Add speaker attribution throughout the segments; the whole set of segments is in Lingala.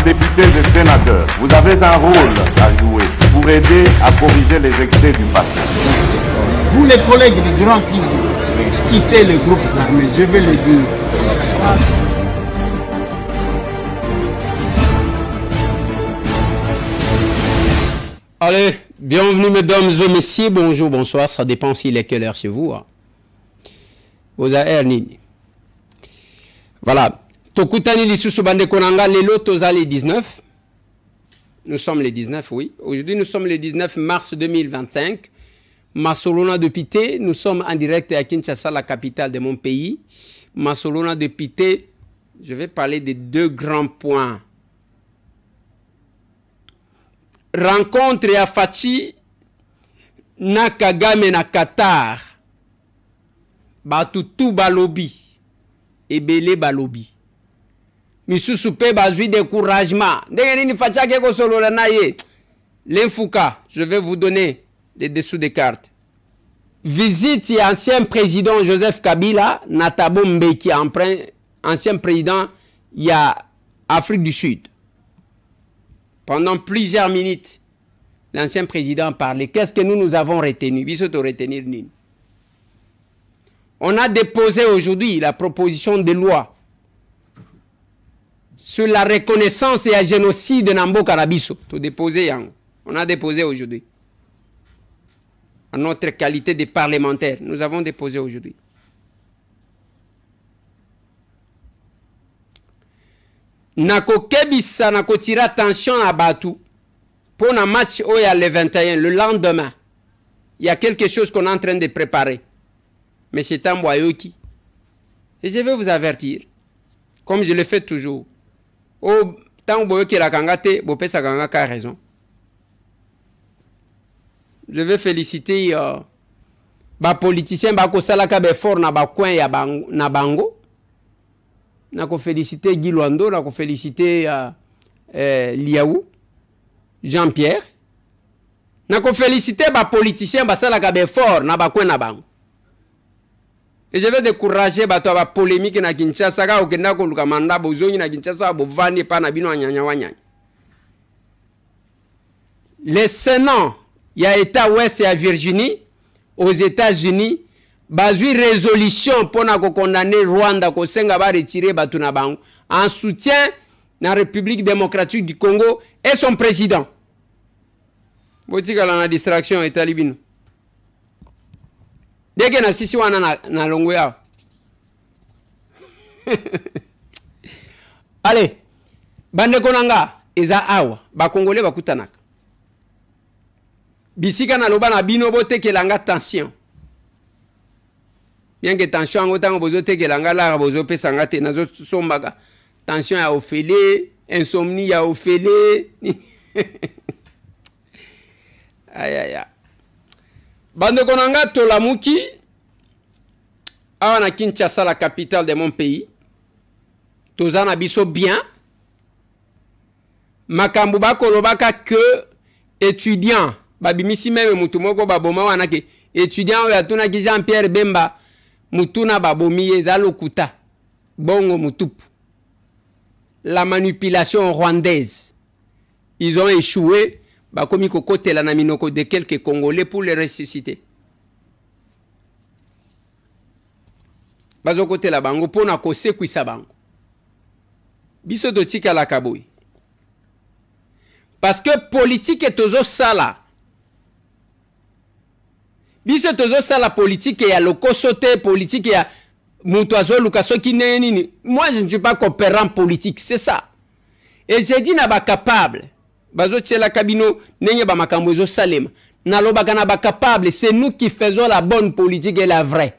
Speaker 1: députés et sénateurs, vous avez un rôle à jouer pour aider à corriger les excès du passé.
Speaker 2: Vous les collègues du Grand qui quittez les groupes armés, je vais le dire.
Speaker 3: Allez, bienvenue mesdames et messieurs, bonjour, bonsoir, ça dépend s'il est quelle heure chez vous. Hein. Vous avez Nini. Voilà. Tokutani lisusu bande konanga lelo tozali 19. Nous sommes les 19, oui. Aujourd'hui, nous sommes le 19 mars 2025. Masolona de Pité, nous sommes en direct à Kinshasa, la capitale de mon pays. Masolona de Pité, je vais parler de deux grands points. Rencontre à Fachi, na Kagame na Qatar. Batutu balobi. Ebele balobi. Misusu pe bazui découragement. L'infouka, je vais vous donner les dessous des cartes. Visite ancien président Joseph Kabila, Natabo Mbeki, ancien président, il y a Afrique du Sud. Pendant plusieurs minutes, l'ancien président parlait. Qu'est-ce que nous avons retenu? On a déposé aujourd'hui la proposition de loi sur la reconnaissance et un génocide de Nambo Karabiso. On a déposé aujourd'hui. En notre qualité de parlementaire, nous avons déposé aujourd'hui. Nako kebisa nako tira attention à Batou pour un match Oya le 21, le lendemain. Il y a quelque chose qu'on est en train de préparer. Mais c'est un Boyoki. Et je vais vous avertir, comme je le fais toujours. Oh, tant Boyoki la kangate, Bopé sa kangaka a raison. Je vais féliciter les politiciens qui sont forts dans le coin na bango. Je féliciter Guy Luando, je féliciter Liaou, Jean-Pierre. Je féliciter les politiciens qui sont forts dans le coin na bango. Et je vais décourager les polémiques na Kinshasa, le Sénat, il y a État ouest et à Virginie, aux États-Unis, basé résolution pour condamner Rwanda ko senga ba retirer Batuna Bango en soutien de la République démocratique du Congo et son président. Botika la distraction est talibino. Dès que na sisi wana na longwe ya. Allez, bande konanga eza awa ba congolais bakutanaka. Bisika na loba na bino bote kelanga tension. Bien que tension en autant bozo te kelanga la bozo pe sangate nazo sombaga. Tension ya ofele, insomnie ya ofele. Aïe aïe aïe. Bande konanga tolamuki awa na Kinshasa, la capitale de mon pays. Tozana biso bien. Makambu bakolobaka que étudiant babimisi même mutumoko baboma wana ke étudiant ya tuna ki Jean-Pierre Bemba mutuna babomi ezalo kuta bongo mutupu. La manipulation rwandaise, ils ont échoué bakomi kokotela na minoko de quelques Congolais pour les ressusciter. Bazo kotela bango pona ko sekwisa bango. Biso dotika la kaboui. Parce que politique est toujours ça là. Biso tozo ça la politique ya loko sauté politique ya mutoazo lukaso ki nini. Moi je ne suis pas coopérant politique, c'est ça. Et j'ai dit na ba capable. Bazo tshela kabino nenye ba makambo zo salema. Na lobaka na ba capable, c'est nous qui faisons la bonne politique et la vraie.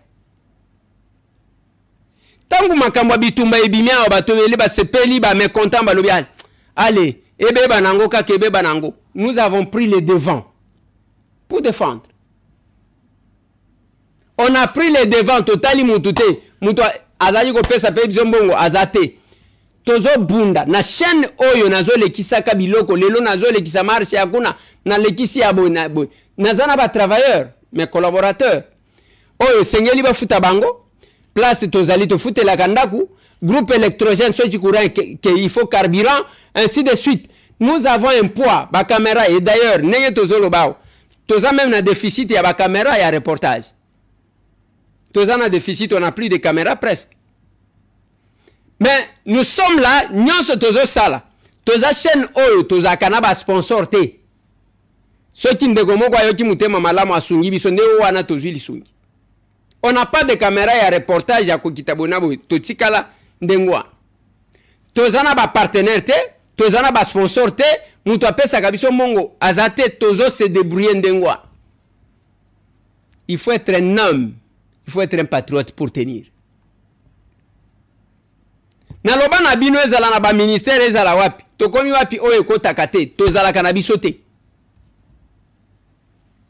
Speaker 3: Tangu makambo bitumba ebimia ba tobeli ba sepeli ba mécontent ba lobial. Allez, ebe banango ka kebe banango. Nous avons pris les devants pour défendre. On a pris les devants totali mutute. Muto azali ko pesa pe bizombongo azate. Tozo bunda na chaîne oyo nazo lekisa kabiloko lelo nazo lekisa marché yakuna na lekisi abo na boy. Nazana ba travailleurs, mes collaborateurs. Oyo sengeli ba futa bango. place tozali to foute la kandaku, groupe électrogène, soit du courant, qu'il faut carburant, ainsi de suite. Nous avons un poids, ba caméra, et d'ailleurs, n'est tozolo bao. Toza même un déficit, il y a ba caméra, il y a reportage. Toza un déficit, on n'a plus de caméras presque. Mais nous sommes là, nous sommes tozo sala. Toza chaîne oyo, toza kanaba sponsor te. Ceux qui ne dégomo kwa yoki mutema malamu asungi, bisonde wana tozuli sungi. On n'a pas de caméra et reportage à Kokitabonabo, Totikala, Ndengwa. Tozana ba partenaire te, tozana ba sponsor te, mutu apesa kabiso mongo, azate tozo se débrouiller Ndengwa. Il faut être un homme, il faut être un patriote pour tenir. Naloba na bino ezala na ba ministère ezala wapi, tokomi wapi oyo kotaka te, tozala kanabiso te.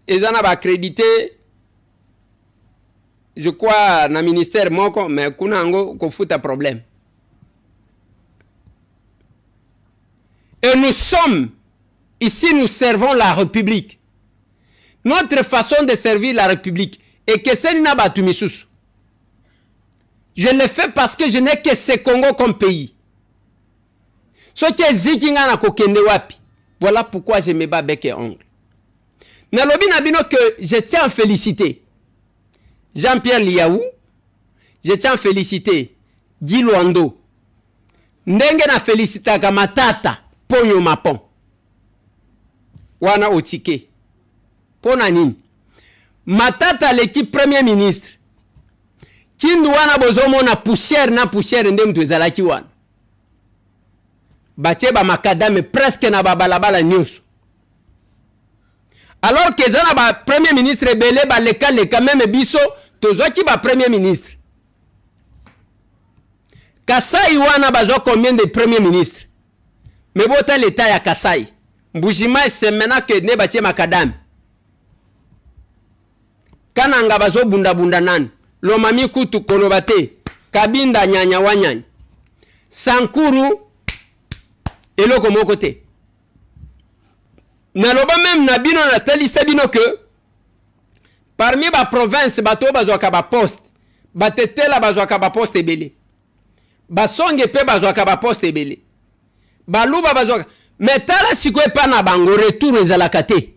Speaker 3: Ezana ba accrédité. Je crois na ministère moko mais kuna ngo ko futa problème. Et nous sommes ici, nous servons la République. Notre façon de servir la République est que c'est na batumisusu. Je le fais parce que je n'ai que ce Congo comme pays. Ce qui est zikinga na kokende wapi. Voilà pourquoi je me bats bec et ongle. Nalobi na bino que je tiens à féliciter Jean-Pierre Liaou, je tiens à féliciter Guy Luando. Ndenge na félicita Matata Ponyo Mapon. Wana otike. Pona nini? Matata l'équipe premier ministre. Kindu wana bozomo na poussière nde mtu ezalaki wana. Batie ba makadame presque na babalabala nyusu. Alors que zana ba premier ministre belé ba leka même biso tozoki ba premier ministre. Kasai wana bazo combien de premier ministre? Mais bota l'état ya Kasai. Mbujima c'est maintenant que ne batie makadame. Kananga bazo bunda nan. Lomami kutu kolobate. Kabinda nyanya wanyanya. Sankuru eloko moko te. Naloba même na bino na tali sabino que parmi ba province bato bazwaka ba poste batetela bazwaka ba poste ebele basonge pe bazwaka ba poste ebele baluba bazwaka metala sikwe pa na bango retour ezalaka te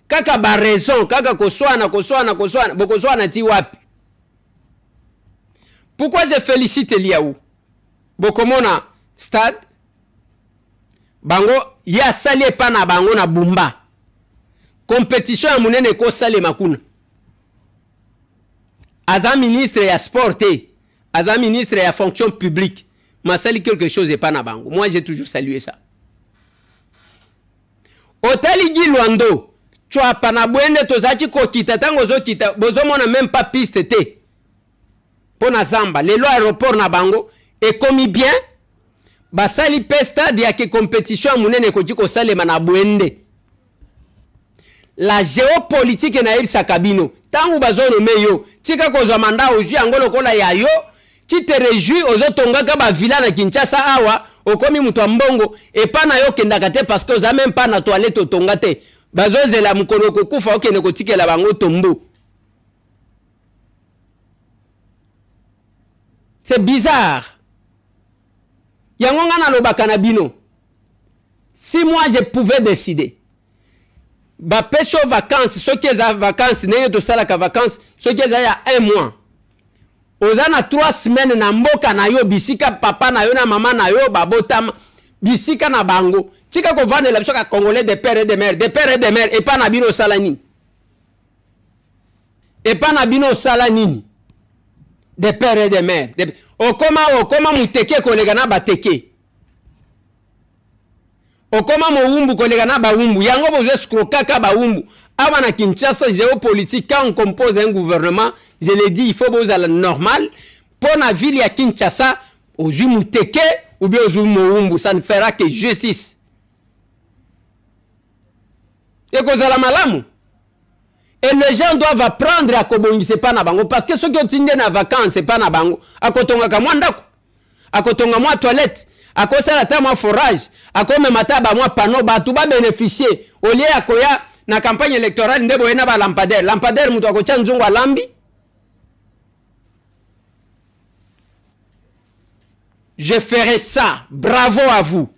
Speaker 3: kaka ba raison kaka koswana bokozwana ti wapi. Pourquoi je félicite Liaou? Bokomona stade bango ya sali pa na bango na bumba. Compétition ya munene ko sali makuna. Aza ministre ya sport te, aza ministre ya fonction publique, ma sali quelque chose et pas na bango. Moi j'ai toujours salué ça. Otali Guy Luando, tu as pas na bwende tozaki ko kita tango zo kita, bozo mona même pas piste te. Pona zamba, le lo aéroport na bango et commis bien. Basali pesta dia ke compétition munene ko jiko salema na bwende. La géopolitique na ibisa kabino. Tangu bazono meyo, tika ko zamanda oju angolo kola ya yo, ti te réjouis ozo tongaka ba villa na Kinshasa awa, okomi mutu mbongo et pa na yo kendaka te parce que oza même pas na toilette otongate. Bazozela mukono ko kufa okene ko tikela bango tombo. C'est bizarre. Yangonga na lobaka na bino. Si moi je pouvais décider, ba peso vacances, ceux qui ont vacances, n'est de ça la vacances, ceux qui ont un mois. Ozana 3 semaines na mboka na yo bisika papa na yo na maman na yo babotama bisika na bango. Tika ko vane la bisoka congolais de père et de mère, et pas na bino salani. Et pas na bino salani. De père et de mère. Okoma muteke kolega na bateke. Okoma moumbu kolega na baumbu. Yango bozo escroquer baumbu. Awa na Kinshasa géopolitique, quand on compose un gouvernement, je l'ai dit, il faut bozo la normal. Pour la ville ya Kinshasa, ozu muteke ou bien ozu moumbu, ça ne fera que justice. Et kozala malamu. Et les gens doivent apprendre à kobongi c'est pas na bango parce que ceux qui ont tindé na vacances c'est pas na bango. Akotonga kamwa ndako. Akotonga mwa toilette. Akosala ta mwa forage. Akome mata ba mwa panneau ba tout ba bénéficier. Au lieu akoya na campagne électorale ndebo ena ba lampadaire. Lampadaire mutu akocha nzungu alambi. je ferai ça. Bravo à vous.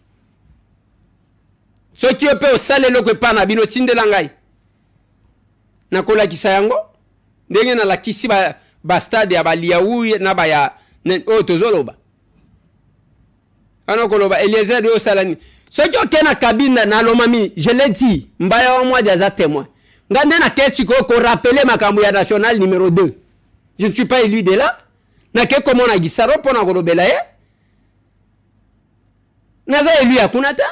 Speaker 3: Ceux qui peuvent au salé le pas na bino tinde langai. Na kola kisayango. Ndenge na la kisi ba stade ya ba liaou na ba ya o tozoloba. Ano koloba Eliezer de Osalani. Ceux qui ont na cabine na lomami, je l'ai dit, mbaya wa moi déjà témoin. Ngande na kesi ko rappeler makambo ya national numéro 2. Je ne suis pas élu de là. Na ke comment na gisaro pona kolobela ye. Naza élu ya kunata.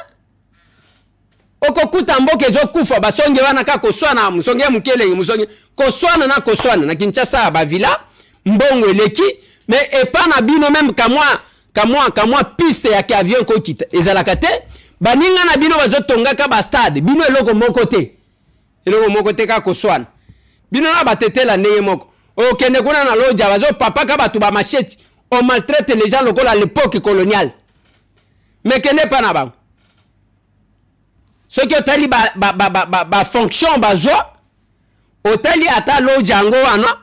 Speaker 3: Oko kuta mboke zo kufa basonge wana ka koswana musonge mukele musonge koswana na Kinshasa ba villa mbongo eleki mais epa na bino même kamwa piste ya avion ko kita ezalaka te baninga na bino bazo tongaka ba stade bino eloko moko te ka koswana bino na batetela ndenge moko okende kuna na loja bazo papa ka batu ba machete on maltraite les gens lokola à l'époque coloniale mais kende pa na bango. Ce qui est fonction bazo, otali ata lo jango wana,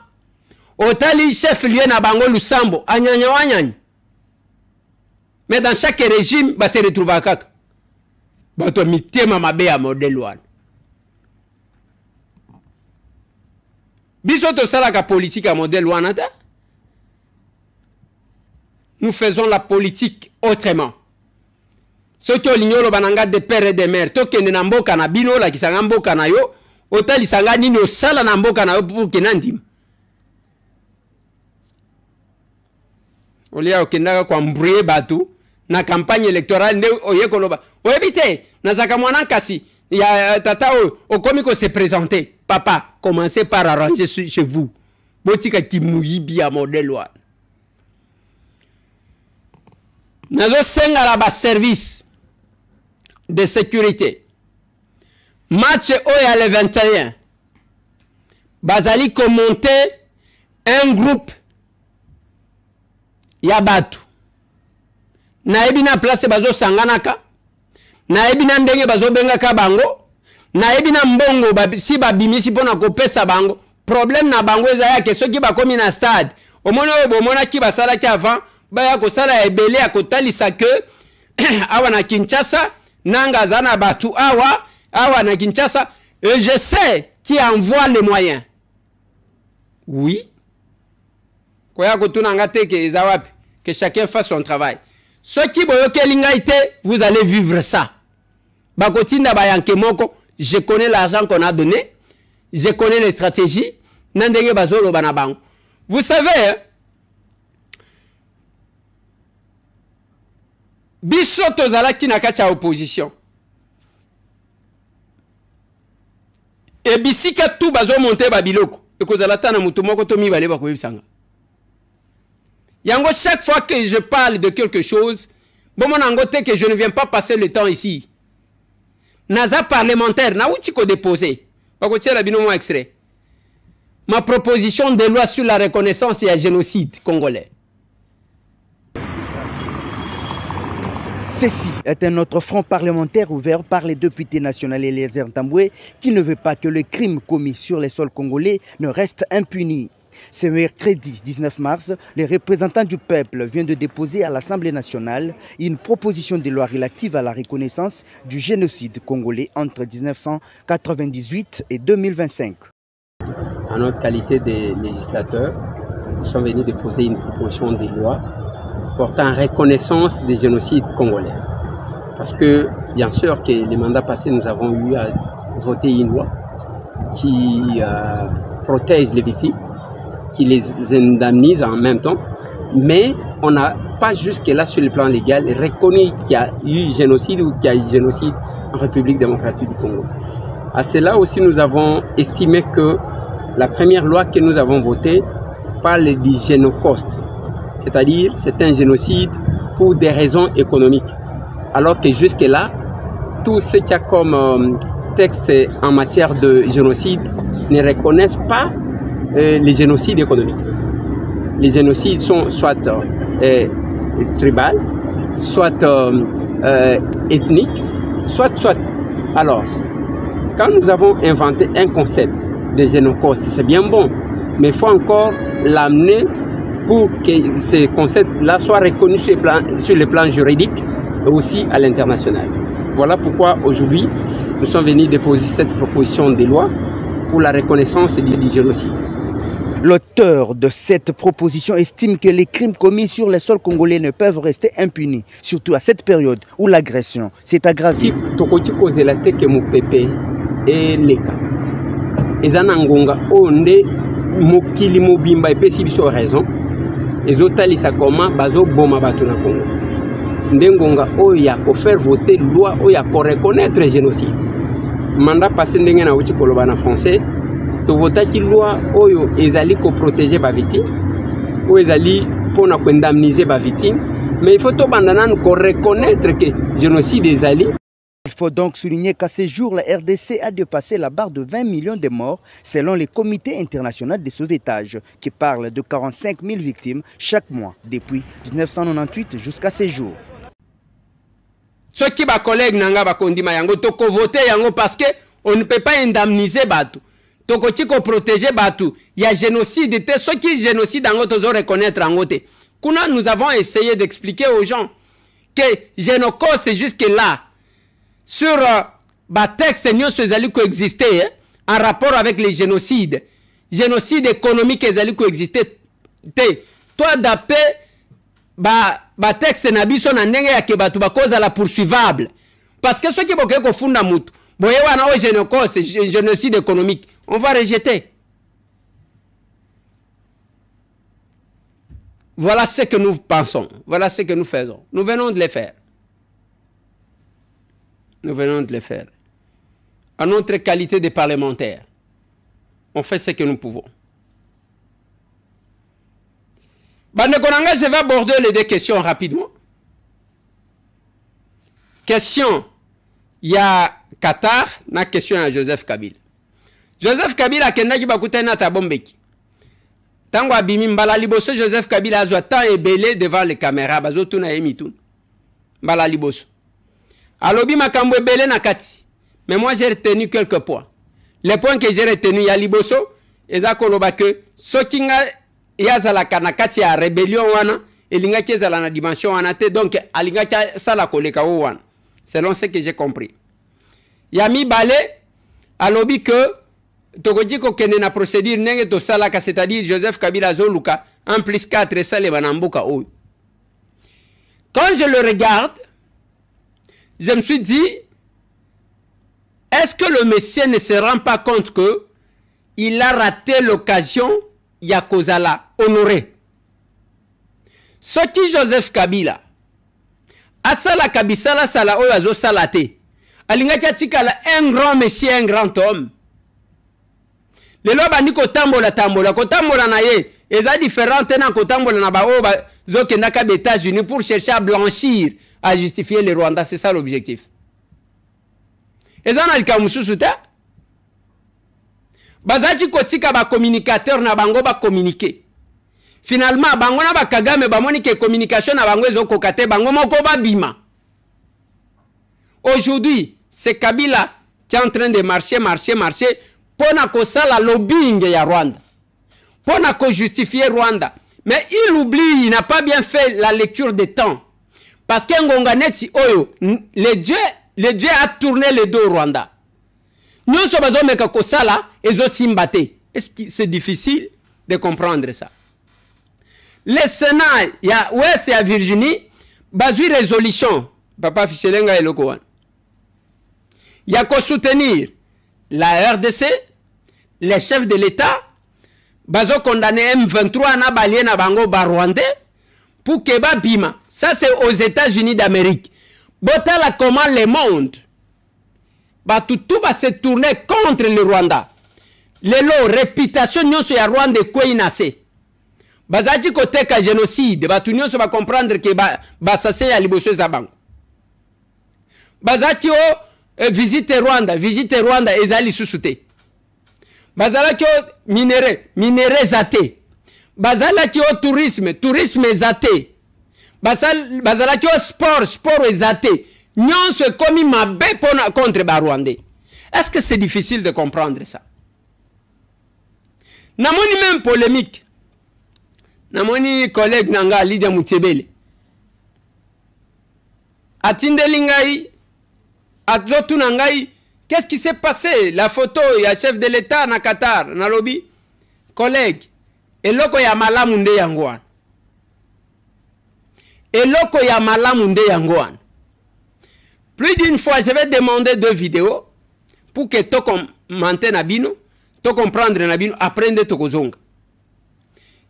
Speaker 3: otali chef lieu na bango lusambo, anyanya wanyanya. Mais dans chaque régime, se retrouve à kaka. Bato mitema mabe ya modèle wana. Biso to sala ka politique à modèle wana ta. Nous faisons la politique autrement. Ceux qui ont l'ignore bananga de père et de mère, to kende na mboka na bino la kisanga mboka na yo, otali sanga nini osala na mboka na yo pour kenandim. Olia okendaka kwa mbrouiller batu na campagne électorale nde oyekoloba. Oyebite na zaka mwana kasi ya tata okomi ko se présenter. Papa, commencez par arranger chez vous. Botika kimuyibi ya modèle wa. Nazo senga la ba service de sécurité. Match Oya le 21. Bazali commenté un groupe Yabatu. Naebina place bazo sanganaka. Naebina ndenge bazo bengaka bango. Naebina mbongo si babimisi pona kopesa bango. Problème na bango eza yake soki bakomi na stade. Omona bomona ki basala ki avant baya ko sala ebele akotalisa que awa na Kinshasa nanga zana batu awa na Kinshasa et je sais qui envoie les moyens. Oui. Koya ko tunanga te ke ezawapi que chacun fasse son travail. Ceux qui boyoke lingaite, vous allez vivre ça. Bakotinda bayanke moko, je connais l'argent qu'on a donné, je connais les stratégies, nandenge bazolo banabang. Vous savez, hein, biso tozalaki na kati ya opposition. Et bisika tout bazo monter babiloko. Et kozalata na mutu moko to mibale ba koyebisanga. Yango chaque fois que je parle de quelque chose, bon mon angote que je ne viens pas passer le temps ici. Naza parlementaire na uti ko déposer. Ba ko tiela bino mo extrait. Ma proposition de loi sur la reconnaissance et le génocide congolais.
Speaker 4: Ceci est un autre front parlementaire ouvert par les députés nationaux Eliezer Ntambwe qui ne veut pas que les crimes commis sur les sols congolais ne restent impunis. Ce mercredi 19 mars, les représentants du peuple viennent de déposer à l'Assemblée nationale une proposition de loi relative à la reconnaissance du génocide congolais entre 1998 et 2025.
Speaker 3: En notre qualité de législateurs, nous sommes venus déposer une proposition de loi portant reconnaissance des génocides congolais. Parce que, bien sûr, que les mandats passés, nous avons eu à voter une loi qui protège les victimes, qui les indemnise en même temps, mais on n'a pas jusque-là, sur le plan légal, reconnu qu'il y a eu génocide ou qu'il y a eu génocide en République démocratique du Congo. À cela aussi, nous avons estimé que la première loi que nous avons votée parle du génocide. C'est-à-dire, c'est un génocide pour des raisons économiques. Alors que jusque-là, tout ce qu'il y a comme texte en matière de génocide ne reconnaissent pas les génocides économiques. Les génocides sont soit tribal, soit ethnique, soit. Alors, quand nous avons inventé un concept de génocide, c'est bien bon, mais il faut encore l'amener pour que ce concept-là soit reconnu sur le plan juridique et aussi à l'international. Voilà pourquoi aujourd'hui, nous sommes venus déposer cette proposition de loi pour la reconnaissance du génocide.
Speaker 4: L'auteur de cette proposition estime que les crimes commis sur les sols congolais ne peuvent rester impunis, surtout à cette période où l'agression s'est aggravée.
Speaker 3: Tokoti kozela te ke mupepe et leka. Ezana ngonga onde mokili mobimba epesi biso raison. Ezotalisa koma bazo boma bato na Congo. Ndengonga oya ko faire voter loi oya ko reconnaître le génocide. Mandat passé ndenge na uti koloba na français. To vota ki loi oyo ezali ko protéger ba victime ou ezali pona ko indemniser ba victime, mais il faut to bandana ko reconnaître que génocide ezali.
Speaker 4: Il faut donc souligner qu'à ce jour, la RDC a dépassé la barre de 20 millions de morts selon le Comité international de sauvetage qui parle de 45 000 victimes chaque mois depuis 1998 jusqu'à ce jour.
Speaker 3: Ceux qui ba collègue nanga ba kondima yango to ko voter yango parce que on ne peut pas indemniser batu. Toko tiko protéger batu. Il y a génocide. Ceux qui génocide en goto reconnaître en gote. Kuna nous avons essayé d'expliquer aux gens que génocide jusque là sur ba texte nous ezali coexister en rapport avec les génocides. Génocide économique ezali coexister. Toi d'après ba texte na biso na ndenge ya ke batu ba cause la poursuivable. Parce que ceux qui boke ko funda mutu boye wana o génocide économique, on va rejeter. Voilà ce que nous pensons, voilà ce que nous faisons. Nous venons de les faire. Nous venons de les faire. À notre qualité de parlementaires, on fait ce que nous pouvons. Bandekonanga, je vais aborder les deux questions rapidement. Question, il y a Qatar, na question à Joseph Kabila. Joseph Kabila kendaki bakuta na tabombeki. Tango abimi mbala liboso Joseph Kabila azwa tant ebelé devant les caméras bazo tuna emitu. Mbala liboso. Alobi makambo ebelé na kati. Mais moi j'ai retenu quelques points. Les points que j'ai retenus ya liboso eza koloba que sokinga yazala kana kati ya rébellion wana elinga kezala na dimension wana te donc alinga sala koleka wana. Selon ce que j'ai compris. Yami Balé alobi que tokoji ko kende na procédure nenge to salaka, c'est-à-dire Joseph Kabila Zoluka 1 + 4 sale banambuka o. Quand je le regarde, je me suis dit, est-ce que le Messie ne se rend pas compte que il a raté l'occasion ya kozala honoré. Ce qui Joseph Kabila asala kabisala sala oyo azo salate alingaki atikala un grand monsieur, un grand homme. Lelo bandi kotambola kotambola na ye eza différent na kotambola na ba o ba zokenda ka États-Unis pour chercher à blanchir, à justifier le Rwanda, c'est ça l'objectif. Eza na likamususu ta bazaki kotika ba communicateur na bango ba communiquer. Finalement bango na ba Kagame ba moni ke communication na bango ezo kokate bango moko ba bima. Aujourd'hui, c'est Kabila qui est en train de marcher pour na lobbying ya Rwanda. Pour na justifier Rwanda. Mais il oublie, il n'a pas bien fait la lecture des temps. Parce que Ngonganeti Oyo, le Dieu a tourné le dos au Rwanda. Nous sommes meka kosala ezo simbate. Est-ce que c'est difficile de comprendre ça? Le Sénat, il y a Ouest et à Virginie, basé résolution. Papa Fichelenga et Lokowan. Il y a qu'à soutenir la RDC, les chefs de l'État, bazo condamné M23 na balien na bango barwandais pour que ba bima. Ça c'est aux États-Unis d'Amérique. Botala comment le monde ba tout va se tourner contre le Rwanda. Lelo réputation nyonso ya Rwanda ko inase. Bazaji côté ka génocide, ba tout nyonso va comprendre que ba sase ya liboso za bango. Bazaki o visite Rwanda ezali susute. Bazalaki o minere zate. Bazalaki o tourisme zate. Bazalaki o sport zate. Nyonso komi mabe pona contre ba Rwandais. Est-ce que c'est difficile de comprendre ça? Namoni même polémique. namoni collègue nanga Lydia Mutebele atindeli ngai azotuna ngai qu'est-ce qui s'est passé la photo ya chef de l'état na Qatar na lobby collègue eloko ya malamu nde yango wana eloko ya malamu nde yango wana. Plus d'une fois je vais demander 2 vidéos pour que to commenter na bino to comprendre na bino apprendre to kozonga.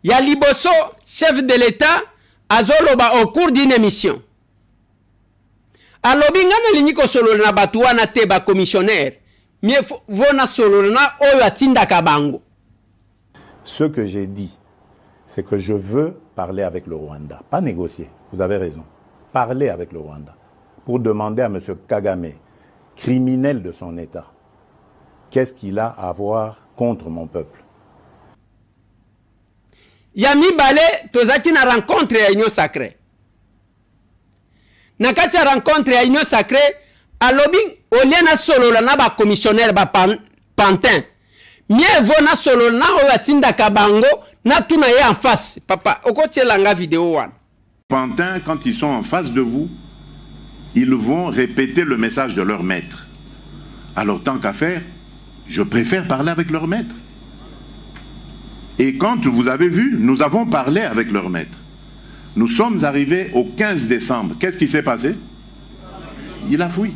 Speaker 3: Ya liboso chef de l'état azoloba au cours d'une émission alobi ngana lingi ko solo na batu wana te ba commissionnaire mie vona solo na oyo atinda kabango.
Speaker 5: Ce que j'ai dit, c'est que je veux parler avec le Rwanda, pas négocier, vous avez raison, parler avec le Rwanda pour demander à M. Kagame, criminel de son État, qu'est-ce qu'il a à voir contre mon peuple.
Speaker 3: Yami Bale, tozaki na rencontre ya Union Sacrée. Na kati ya rencontre ya Union Sacrée, alobi oliena solo na ba commissionnaire ba pantin. Mie vona solo na oyo atinda kabango na tuna ye en face. Papa, okotielanga vidéo wana.
Speaker 6: Pantin, quand ils sont en face de vous, ils vont répéter le message de leur maître. Alors tant qu'à faire, je préfère parler avec leur maître. Et quand vous avez vu, nous avons parlé avec leur maître. Nous sommes arrivés au 15 décembre. Qu'est-ce qui s'est passé? Il a fui.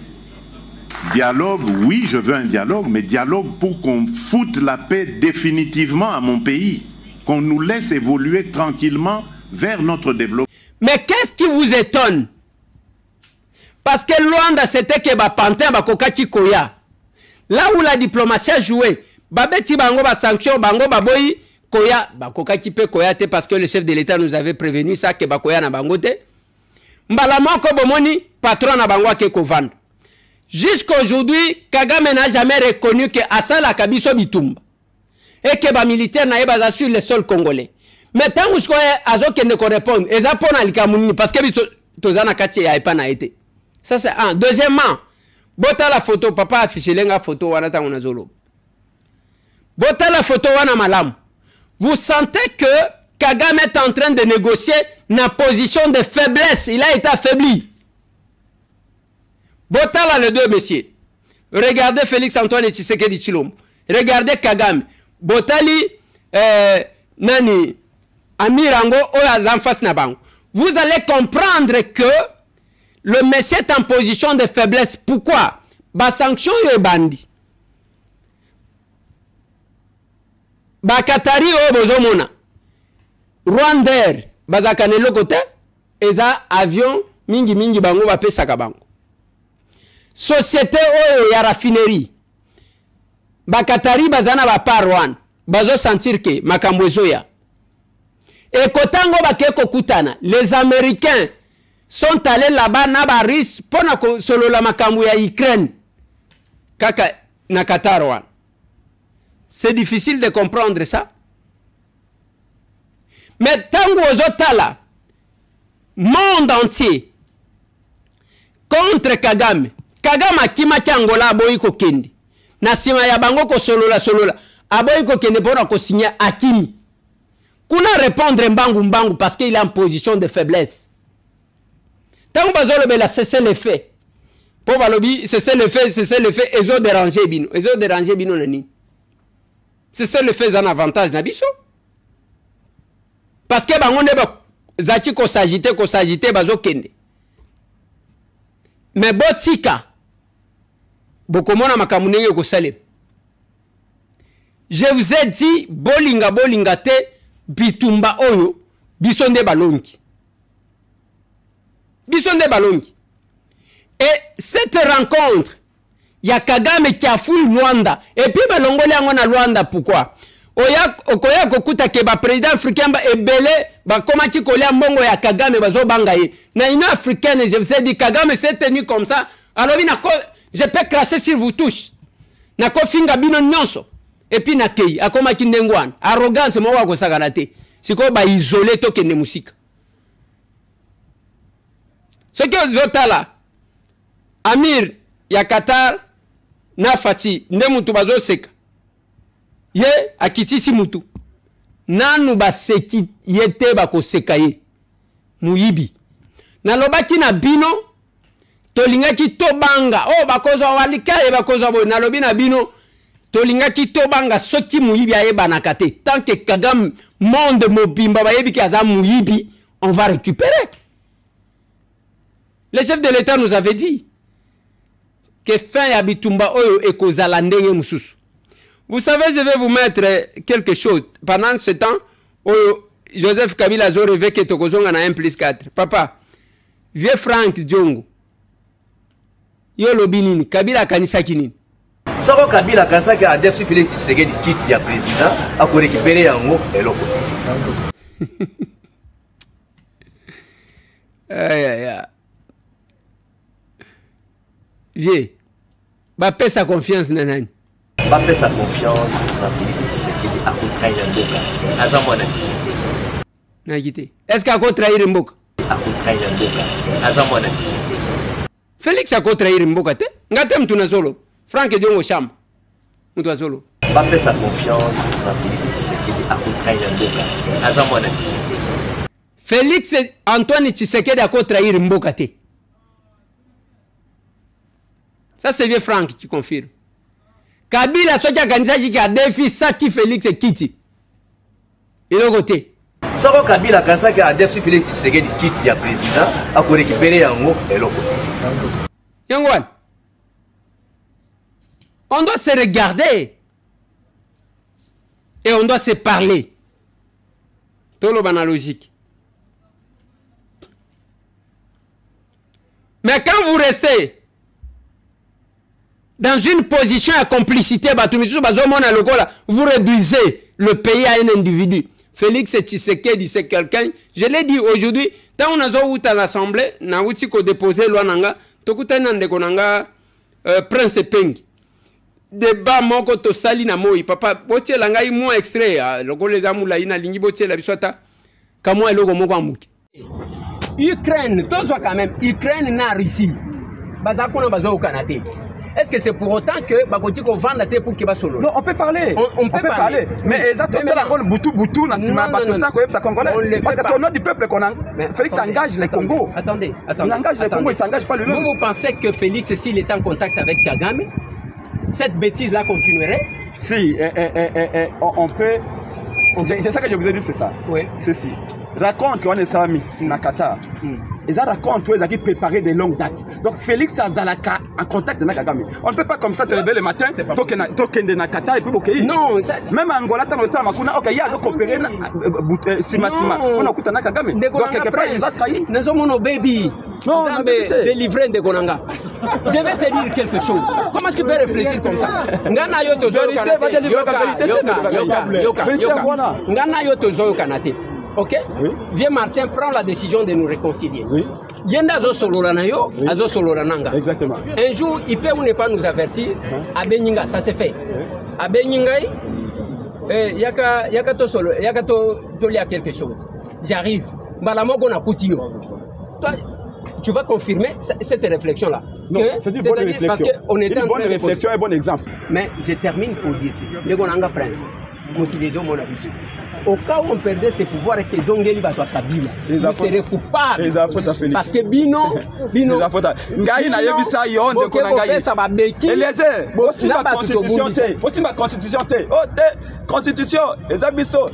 Speaker 6: Dialogue, oui, je veux un dialogue, mais dialogue pour qu'on foute la paix définitivement à mon pays. Qu'on nous laisse évoluer tranquillement vers notre développement.
Speaker 3: Mais qu'est-ce qui vous étonne? Parce que Luanda, c'était que Pantin, Bakokaki Koya. Là où la diplomatie a joué, Babeti Bango, sanction, Bango, Baboyi, Koya, Bakokaki pe Koya, parce que le chef de l'État nous avait prévenu ça, que Bakoya na Bangote. Mbalama Kobomoni, patron na Bango ke Kovand. Jusqu'à aujourd'hui, Kagame n'a jamais reconnu que Assala Kabiso Bitumba. Et que les militaires n'aient sur le sol congolais. Mais tant que Azoke ne répond, ils ont parce que Tozana Kati n'a pas été. Ça c'est un. Deuxièmement, bota la photo, papa affiché la photo, wana zolo. Bota la photo, wana malam. Vous sentez que Kagame est en train de négocier une position de faiblesse. Il a été affaibli. Bota là les deux messieurs. Regardez Félix Antoine Tshisekedi Tshilombo. Regardez Kagame. Botali nani Amirango Oyazan face Nabango. Vous allez comprendre que le monsieur est en position de faiblesse. Pourquoi? Ba sanction yo bandi. Ba Katari o bozomona. Rwandair bazakanelo kote eza avion mingi mingi bango ba pesa kabango. Société oyo ya raffinerie. Ba Katari bazana ba parwan. Bazo sentir que makambo ezoya. Et kotango bakeko kutana, les Américains sont allés là-bas na baris pona solo la makambo ya Ukraine. Kaka na Qatar. C'est difficile de comprendre ça. Mais tango ozotala monde entier contre Kagame. Kagame akima Angola aboyi kokende. Na sima ya bango ko solola aboyi kokende pona ko signer akimi. Kuna répondre mbangu parce qu'il est en position de faiblesse. Tant bazolo bela cesser le fait. Pour balobi cesser le fait ezo déranger bino nani. Cesser le fait un avantage na biso. Parce que bango ne zaki ko s'agiter bazo kende. Mais botika bokomona makamunenge ko salem. Je vous ai dit bolinga te bitumba oyo bisonde balongi. Et cette rencontre ya Kagame qui a fui Luanda et puis balongoli yango na Luanda pourquoi? Okoya kokuta ke ba président africain ba ebele ba komaki kolia mbongo ya Kagame bazo banga ye. Na Union africaine je vous ai dit Kagame s'est tenu comme ça. Alors je peux cracher sur vous tous. Na ko finga bino nyonso. Et puis na kei akoma kindengwan arrogance mo wa ko sagana te siko ba isolé to kende musika ce que zotala Amir ya Qatar na Fati nde mutu bazo seka ye akitisi mutu nanu baseki yete bakoseka ye muyibi nalobaki na bino tolingaki tobanga oh bakozwa walikaye bakozwa bo nalobi na bino tolingaki tobanga soki muyibi ayebanaka te tant que Kagame monde mobimba bayebi ki aza muyibi on va récupérer. Le chef de l'État nous avait dit que fin ya bitumba oyo ekozala ndenge mususu. Vous savez, je vais vous mettre quelque chose. Pendant ce temps, Joseph Kabila a rêvé que Tokozonga na 1+4. Papa, vieux Frank Diongo. Yo lobinini, Kabila kanisa kinini.
Speaker 7: Soko Kabila kanisa ki adef si Félix Tshisekedi kiti ya président, ako récupérer yango eloko.
Speaker 3: Aïe. Vieux, bape sa confiance nanani.
Speaker 7: Bape sa confiance na Félix Tshisekedi ako trahir mboka. Azamwana.
Speaker 3: Nakite. Est-ce qu'ako trahir mboka?
Speaker 7: Ako trahir mboka. Azamwana.
Speaker 3: Félix ako trahir mboka te? Ngate mtu na solo. Frank Diongo shamba. Mtu solo.
Speaker 7: Bape sa confiance na Félix Tshisekedi ako trahir mboka. Azamwana.
Speaker 3: Félix Antoine Tshisekedi ako trahir mboka te. Ça c'est vieux Frank qui confirme. Kabila soki akanisa ki a défi ça qui Félix kiti. Et le côté.
Speaker 7: Soko Kabila kanisa ki a défi Félix Tshisekedi kiti ya président, ako récupérer yango eloko.
Speaker 3: Yangwan. On doit se regarder. Et on doit se parler. Tolo bana logique. Mais quand vous restez dans une position à complicité, vous réduisez le pays à un individu. Félix Tshisekedi, c'est quelqu'un, je l'ai dit aujourd'hui, tant on a eu à l'Assemblée, on a eu déposé loi nanga, tokuta nande konanga Prince Pengi. Débat moko to sali na moi, papa, botie langa i mo extrait, loko les amula ina lingi botie la biswata, kamo elogo moko amuki. Ukraine, tout soit quand même, Ukraine na Russie, bazakona bazo au Canada. Est-ce que c'est pour autant que Bakoti qu'on vend la terre pour qu'il va solo?
Speaker 8: Non, on peut parler. On peut parler. Mais exactement, la bonne boutou, na sima batosa ko ça congolais. Parce que c'est au nom du peuple qu'on a. Félix engage les Congo.
Speaker 3: Attendez.
Speaker 8: Il engage les Congo, il s'engage pas lui-même.
Speaker 3: Vous pensez que Félix, s'il est en contact avec Kagame, cette bêtise-là continuerait?
Speaker 8: Si, on peut. C'est ça que je vous ai dit, c'est ça.
Speaker 3: Oui.
Speaker 8: C'est si. Raconte qu'on est Sami, na Qatar. Et ça raconte qu'ils ont préparé des longues dates. Donc Félix Azalaka en contact avec Kagame. On ne peut pas comme ça se réveiller le matin, token de Nakata et puis ok.
Speaker 3: Non,
Speaker 8: même Angola, tant que ça, ok, il y a coopéré, sima. On a coupé Kagame. Donc quelque part, il va trahir.
Speaker 3: Nous sommes nos baby. Non, on a délivré de Konanga. Je vais te dire quelque chose. Comment tu peux réfléchir comme ça? Ngana yo tozo Kanate. Ok? Oui. Vieux Martin prend la décision de nous réconcilier. Oui. Yenda zo soloranayo, azo solorananga. Exactement. Un jour, il peut ou ne pas nous avertir. À Beninga, ça s'est fait. À Beninga, yaka to lia quelque chose. J'arrive. Balamoko na kutio. Toi, tu vas confirmer cette réflexion-là.
Speaker 8: Non, c'est une bonne réflexion.
Speaker 3: Parce qu'on était en train de
Speaker 8: réflexion, un bon exemple.
Speaker 3: Mais je termine pour dire ceci. Le Gonanga Prince, utilisons mon avis. Au cas où on perdait ses pouvoirs et que Zongeli va soit Kabila, il serait coupable. Parce que Bino.
Speaker 8: Ngai na yebisa yon de konangai.
Speaker 3: Ça va béquer.
Speaker 8: Eliezer, aussi ma constitution te. Aussi ma constitution te. Oh te constitution. Ezabiso.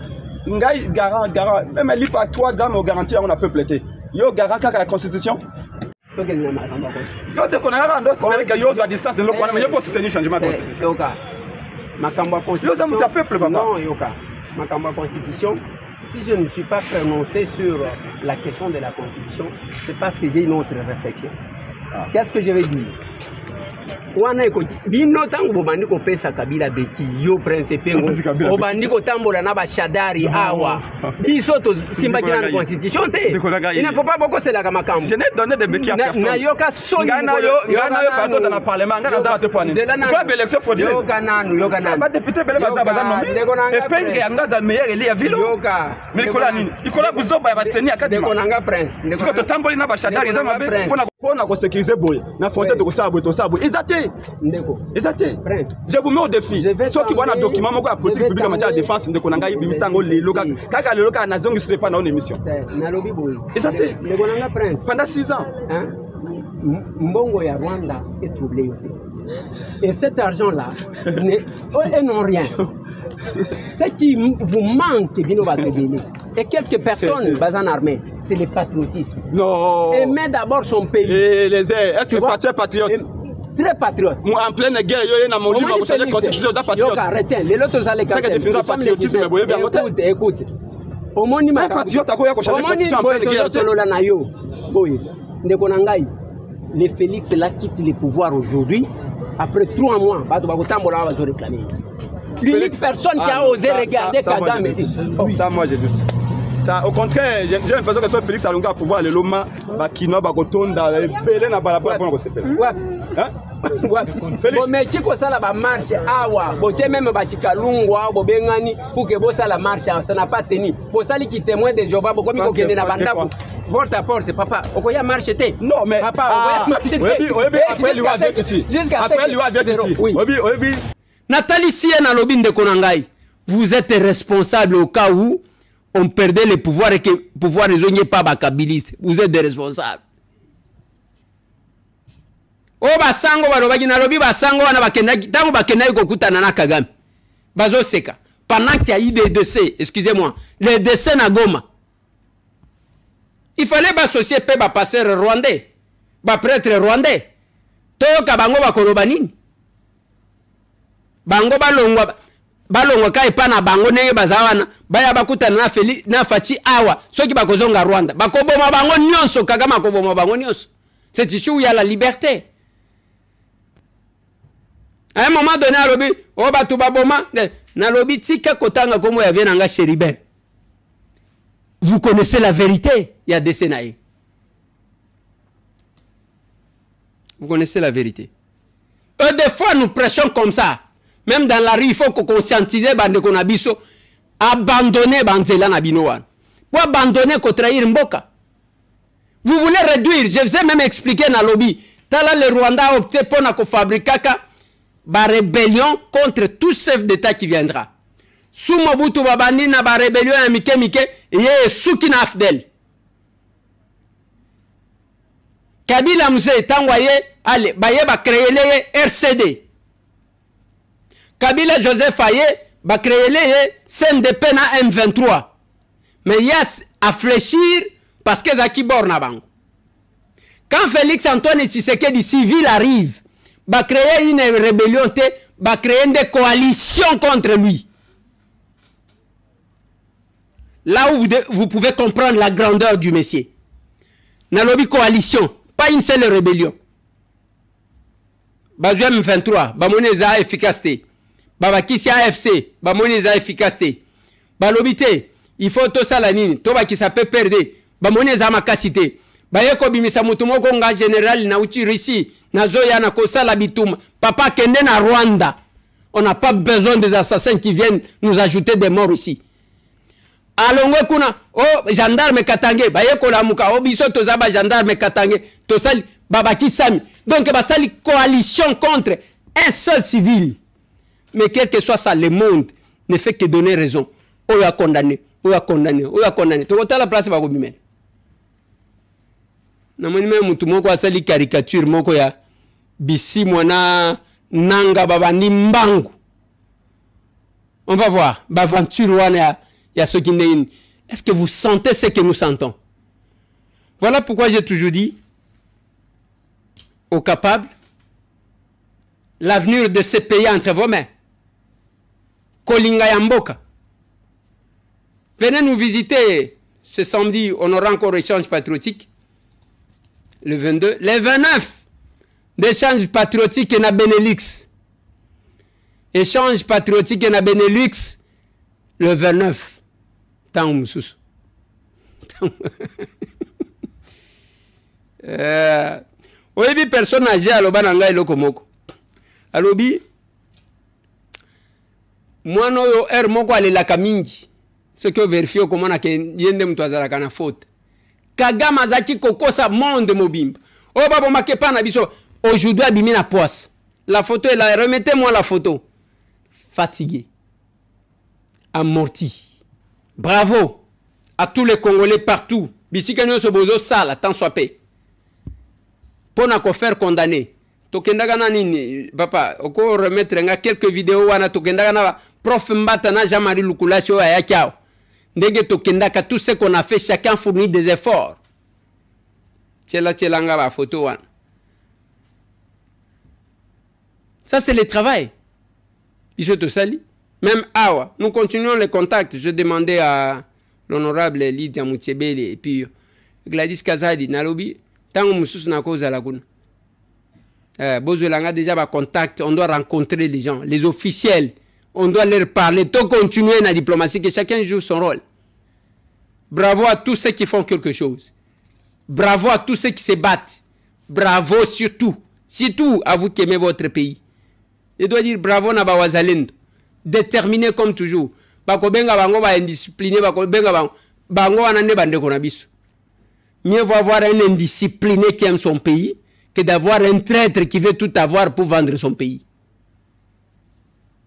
Speaker 8: Ngai garant. Même elle pas 3 grammes au garantie on a peuple te. Yo garant kaka la constitution. Yo de konanga ndo c'est que yo à distance le kwana mais yo pour soutenir changement de constitution.
Speaker 3: Yoka. Makamba constitution.
Speaker 8: Yo ça peuple papa.
Speaker 3: Non Yoka. Ma constitution, si je ne me suis pas prononcé sur la question de la constitution, c'est parce que j'ai une autre réflexion. Qu'est-ce que je vais dire? Bino tangu bobandi ko pesa Kabila beti yo principe obandi ko tambola na ba shadari awa biso to simba kina constitution te. Il ne faut pas beaucoup c'est la makambo.
Speaker 8: Je n'ai donné des bêtises à personne.
Speaker 3: Na yoka soni
Speaker 8: yo fato dans le parlement ngana za te point. Quoi élection frauduleux.
Speaker 3: Yo kananu.
Speaker 8: Ba député bele baza nommé. Et pengi anga za meilleur eli ya vilo. Mais kola nini? Ikola buzoba ya baseni akadima.
Speaker 3: Nanga prince.
Speaker 8: Ko to tamboli na ba shadari za mabe. Pour sécuriser boy, na frontière de Kosabo, Tosabo, exacté. Exacté. Je vous mets au défi. Ceux qui voient un document, moi, la politique publique en matière de défense, de Konanga, Bimisango, les locaux, Kaka, le local, Nazon, ne se pas dans une émission. Exacté. Pendant 6 ans.
Speaker 3: Mbongo ya Rwanda est troublé. Et cet argent-là, ils n'ont rien. Ce qui vous manque, et quelques personnes basées en armée, c'est le patriotisme.
Speaker 8: Non.
Speaker 3: Aimer d'abord son pays.
Speaker 8: Et les airs, est-ce que tu es patriote?
Speaker 3: Très patriote.
Speaker 8: En pleine guerre, il y a mon livre, vous savez, constitution, vous êtes patriote.
Speaker 3: Les autres, allez quand même.
Speaker 8: C'est patriotisme, vous voyez bien.
Speaker 3: Écoute.
Speaker 8: Un patriote, à quoi il y a constitution en pleine guerre?
Speaker 3: Les Félix là quittent le pouvoir aujourd'hui. Après 3 mois, l'unique personne qui a osé regarder Kagame.
Speaker 8: Ça, moi, je doute. Ça, au contraire, j'ai l'impression que ce Félix Alunga a pouvoir le Loma, Bakino, Bagotonda, Belé n'a pas la bonne qu'on s'appelle.
Speaker 3: Mais qui ça la marche awa, boté même Batikalungwa, Bobengani, pour que bossa la marche, ça n'a pas tenu. Pour ça, qui témoin de Joba, comme il y a na banda, porte à porte, papa. Okoya marche té.
Speaker 8: Non, mais
Speaker 3: papa,
Speaker 8: après lui a vécu. Après lui a vécu. Oui.
Speaker 3: Nathalie Siena Lobin de Konangai, vous êtes responsable au cas où on perdait le pouvoir et que le pouvoir ne soit pas bakabiliste. Vous êtes des responsables. O basango barobaki na lobi basango wana bakendaki tango bakendaki kokutana na Kagame. Bazo seka. Pendant qu'il y a eu des décès, excusez-moi, les décès na Goma. Il fallait s'associer pe ba pasteur rwandais, ba prêtre rwandais. Toka bango bakoloba nini? Bango balongwa kai pana bango nenge bazawana baya bakutana na Feli na Fachi awa soki bakozonga Rwanda bakoboma bango nyonso Kagame akoboma bango nyonso. C'est ici où il y a la liberté. À un moment donné, à l'obi, oh batuba boma, na lobi tika kotanga comme ya vient nga Chéribin. Vous connaissez la vérité, il y a des sénaïs. Vous connaissez la vérité. Des fois, nous prêchons comme ça. Même dans la rue, il faut qu'on conscientise bande qu'on abisso, abandonner banzela na binoan. Pour abandonner qu'on trahir mboka. Vous voulez réduire, je vous ai même expliqué dans le lobby. Tala le Rwanda a opté pour na fabriquer ba rébellion contre tout chef d'État qui viendra. Sous Mobutu Babani na ba rébellion à Mike et Souki na Afdel. Kabila Mousse Tangwaye, allez, baye ba créer les RCD. Kabila Joseph Aye ba créer les CNDP na M23. Mais yes, à fléchir parce que Zaki Bornabang. Quand Félix Antoine Tshisekedi civil arrive, va créer une rébellion, va créer des coalitions contre lui. Là où vous pouvez comprendre la grandeur du Messie. Nalobi coalition, pas une seule rébellion. Bazuem 23, Bamoneza efficacité. Babakisi AFC, Bamoneza efficacité. Balobité, il faut tout ça la nini, tout qui s'appelle perdre. Bamoneza makasité. Bayeko bimisa mutumoko nga général na uti Russie na zoya na kosala bituma papa kende na Rwanda. On n'a pas besoin des assassins qui viennent nous ajouter des morts ici. Alongwe kuna oh gendarme Katange bayeko la muka oh biso tozaba gendarme Katange tosali babaki sami. Donc basali coalition contre un seul civil. Mais quel que soit ça, le monde ne fait que donner raison. On a condamné, on a condamné, on a condamné. Tu vois la place bako bimene. Namoni me mutu moko asali caricature moko ya bisi mwana nanga babandi mbangu. On va voir baventure wana ya soki ndeni. Est-ce que vous sentez ce que nous sentons? Voilà pourquoi j'ai toujours dit aux capables l'avenir de ce pays entre vos mains. Kolinga Yamboka. Venez nous visiter ce samedi, on aura encore échange patriotique. Le 22, le 29, d'échange patriotique na Benelux. Échange patriotique na Benelux, le 29. Tant moussous. Oui, personne âgée à l'Obananga et l'Okomoko. Alobi, moi, no moko ale la kamingi. Ce que vérifie comment na yende mtu azalaka na faute. Kagame azaki kokosa monde mobimba. Oh, babo makepa na biso. Aujourd'hui, abimi na poisse. La photo est là. Remettez-moi la photo. Fatigué. Amorti. Bravo à tous les Congolais partout. Bisika nyo sobozo sala, tant soit paix. Pour na ko faire condamner. Tokendaka na nini, papa, oko remettre nga quelques vidéos wana tokendaka na prof Mbata na Jean-Marie Lukulasi o ya kiao. Ndenge tokendaka tout ce qu'on a fait, chacun fournit des efforts. Tchela nga ba photo wana. Ça c'est le travail. Biso to sali. Même awa, nous continuons les contacts. Je demandais à l'honorable Lydia Moutiébele et puis Gladys Kazadi Nalobi, tant que nous na cause à la goune. Bozolanga déjà va contact, on doit rencontrer les gens, les officiels, on doit leur parler, tout continuer la diplomatie, que chacun joue son rôle. Bravo à tous ceux qui font quelque chose. Bravo à tous ceux qui se battent. Bravo surtout à vous qui aimez votre pays. Je dois dire bravo na Bawazalendo. Déterminé comme toujours. Bako benga bango ba indiscipliné, bako benga bango anande bande ko na biso. Mieux vaut avoir un indiscipliné qui aime son pays que d'avoir un traître qui veut tout avoir pour vendre son pays.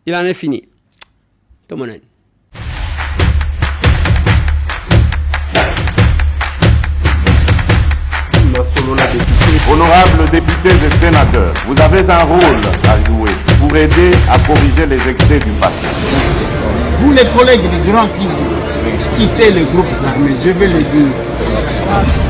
Speaker 3: Il en est fini. Tout le monde.
Speaker 1: Honorables députés et sénateurs, vous avez un rôle à jouer pour aider à corriger les excès du passé.
Speaker 2: Vous les collègues du Grand Kivu, quittez les groupes armés, je vais le dire.